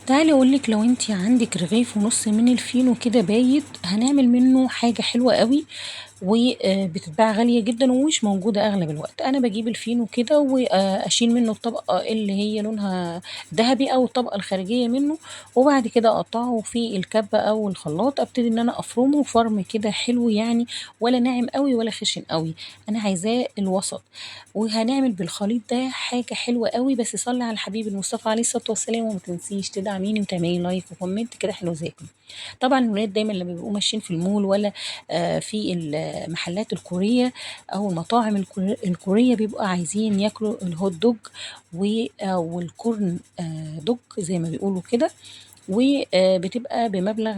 تعالي اقولك، لو انتي عندك رغيف ونص من الفينو كده بايت هنعمل منه حاجة حلوة قوي، وبتتباع غالية جدا ومش موجودة اغلب الوقت. انا بجيب الفينو كده واشيل منه الطبقة اللي هي لونها ذهبي او الطبقة الخارجية منه، وبعد كده اقطعه في الكبة او الخلاط، ابتدي ان انا افرمه فرم كده حلو يعني، ولا ناعم قوي ولا خشن قوي، انا عايزاه الوسط. وهنعمل بالخليط ده حاجة حلوة قوي، بس صلي على الحبيب المصطفى عليه الصلاة والسلام، وما تنسيش تدعميني وتعملي لايك وكومنت كده حلو زيكم. طبعا الولاد دايما لما بيبقوا ماشيين في المول ولا في المحلات الكورية او المطاعم الكورية، بيبقوا عايزين ياكلوا الهوت دوج والكورن دوج زي ما بيقولوا كده، وبتبقى بمبلغ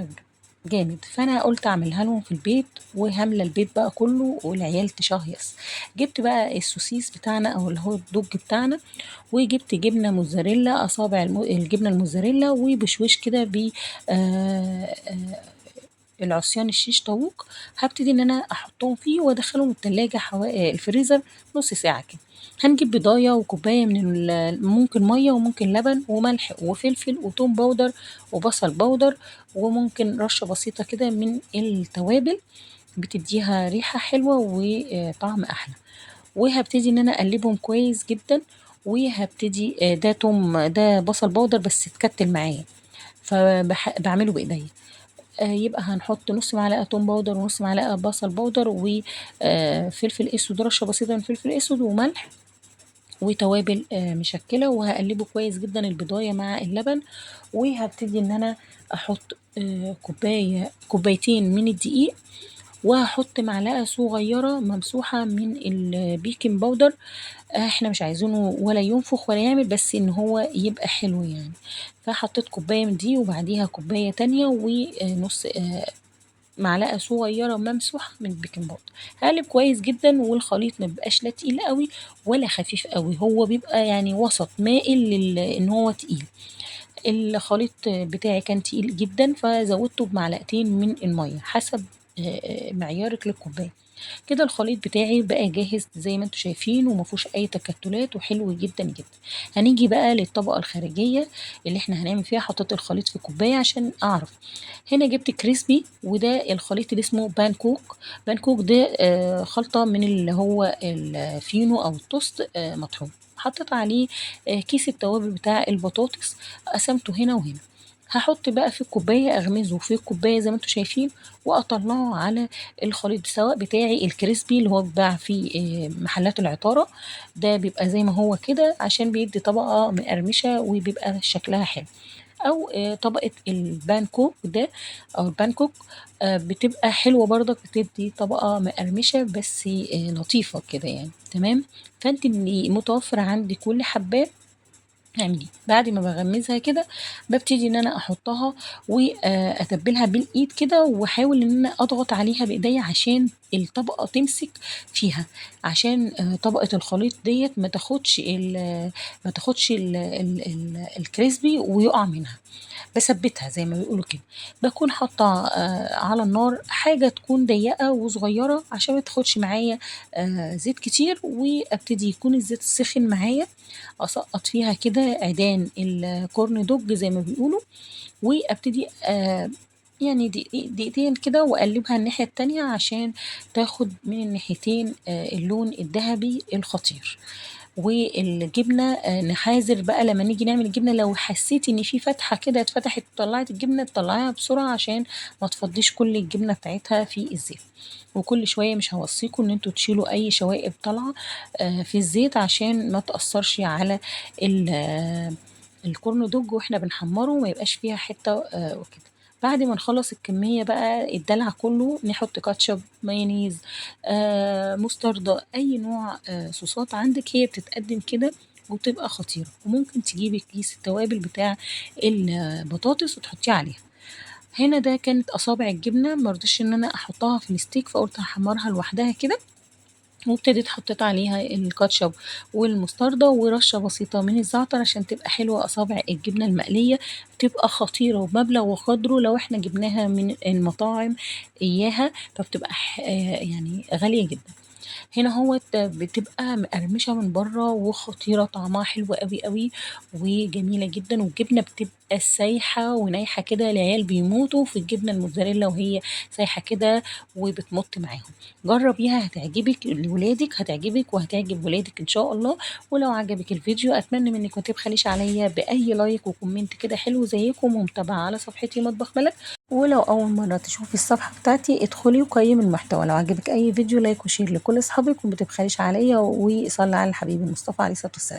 جامد. فانا قلت اعملها لهم في البيت، وهامله البيت بقى كله والعيال تشهيص. جبت بقى السوسيس بتاعنا او الهوت دوج بتاعنا، وجبت جبنه موتزاريلا، اصابع الجبنه الموتزاريلا، وبشويش كده ب آه، آه، العصيان الشيش طاووق. هبتدي ان انا احطهم فيه وادخلهم التلاجة الفريزر نص ساعة كده. هنجيب بضاية وكوباية من ممكن مية وممكن لبن وملح وفلفل وتوم باودر وبصل باودر، وممكن رشة بسيطة كده من التوابل، بتديها ريحة حلوة وطعم أحلى. وهبتدي ان انا اقلبهم كويس جدا، وهبتدي ده توم ده بصل باودر بس اتكتل معايا، فبعمله بايديا. يبقى هنحط نص معلقة توم باودر ونص معلقة بصل باودر وفلفل اسود، رشة بسيطة من فلفل اسود وملح وتوابل مشكلة، وهقلبه كويس جدا البضاية مع اللبن. وهبتدي ان انا احط كوبايتين من الدقيق، وهحط معلقة صغيرة ممسوحة من البيكنج باودر. احنا مش عايزينه ولا ينفخ ولا يعمل، بس ان هو يبقى حلو يعني. فحطيت كوباية من دي وبعديها كوباية تانية ونص معلقة صغيرة ممسوحة من البيكنج باودر. هقلب كويس جدا، والخليط ما بيبقاش لا تقيل قوي ولا خفيف قوي، هو بيبقى يعني وسط مائل ان هو تقيل. الخليط بتاعي كان تقيل جدا، فزودته بمعلقتين من المية حسب معيارك للكوباية. كده الخليط بتاعي بقى جاهز زي ما انتم شايفين، ومفيهوش اي تكتلات وحلو جدا جدا. هنيجي بقى للطبقة الخارجية اللي احنا هنعمل فيها. حطيت الخليط في كوباية عشان اعرف. هنا جبت كريسبي، وده الخليط اللي اسمه بانكوك. بانكوك ده خلطة من اللي هو الفينو او التوست مطحون. حطيت عليه كيس التوابل بتاع البطاطس، قسمته هنا وهنا. هحط بقى في الكوباية، اغمزه في الكوباية زي ما انتم شايفين، واطلعه على الخليط سواء بتاعي الكريسبي اللي هو بيتباع في محلات العطارة. ده بيبقى زي ما هو كده عشان بيدي طبقة مقرمشة وبيبقى شكلها حلو، او طبقة البانكوك ده او البانكوك بتبقى حلوة برضك، بتدي طبقة مقرمشة بس لطيفة كده يعني. تمام. فانت اللي متوفر عندك كل حبات اعمليه. بعد ما بغمزها كده ببتدي ان انا احطها واتبلها بالايد كده، واحاول ان انا اضغط عليها بايديا عشان الطبقه تمسك فيها، عشان طبقه الخليط ديت ما تاخدش الكريسبي ويقع منها. بثبتها زي ما بيقولوا كده. باكون حاطة على النار حاجة تكون ضيقة وصغيرة عشان ما تاخدش معايا زيت كتير، وابتدي يكون الزيت سخن معايا، اسقط فيها كده عيدان الكورن دوج زي ما بيقولوا، وابتدي يعني دقيقتين كده، واقلبها الناحية التانية عشان تاخد من الناحيتين اللون الذهبي الخطير. والجبنة نحاذر بقى لما نيجي نعمل الجبنة، لو حسيتي ان في فتحة كده اتفتحت وطلعت الجبنة، تطلعيها بسرعة عشان ما تفضيش كل الجبنة بتاعتها في الزيت. وكل شوية مش هوصيكم ان انتوا تشيلوا اي شوائب طالعة في الزيت عشان ما تأثرش على الكورن دوج واحنا بنحمره، وما يبقاش فيها حتة وكده. بعد ما نخلص الكمية بقى الدلع كله، نحط كاتشب، مايونيز، مستردة، أي نوع صوصات عندك، هي بتتقدم كده وبتبقى خطيرة. وممكن تجيبي كيس التوابل بتاع البطاطس وتحطيه عليها. هنا ده كانت أصابع الجبنة، مرضيش إن أنا أحطها في الستيك، فقلت هحمرها لوحدها كده. وابتديت حطيت عليها الكاتشب والمستردة ورشة بسيطة من الزعتر عشان تبقى حلوة. أصابع الجبنة المقلية بتبقى خطيرة وبمبلغ وقدره، لو احنا جبناها من المطاعم إياها فبتبقى يعني غالية جدا. هنا هو بتبقى مقرمشة من بره وخطيرة، طعمها حلو قوي قوي وجميلة جدا. والجبنة بتبقى سايحة ونايحة كده، العيال بيموتوا في الجبنة الموتزاريلا وهي سايحة كده وبتمط معاهم. جربيها هتعجبك لولادك، هتعجبك وهتعجب ولادك ان شاء الله. ولو عجبك الفيديو اتمنى منك ما تبخليش عليا باي لايك وكومنت كده حلو زيكم، ومتابعة على صفحتي مطبخ ملك. ولو اول مرة تشوفي الصفحة بتاعتي ادخلي وقيمي المحتوى، لو عجبك اي فيديو لايك وشير لكل اصحابك، وما تبخليش عليا، وصلي على الحبيب المصطفى عليه الصلاة والسلام.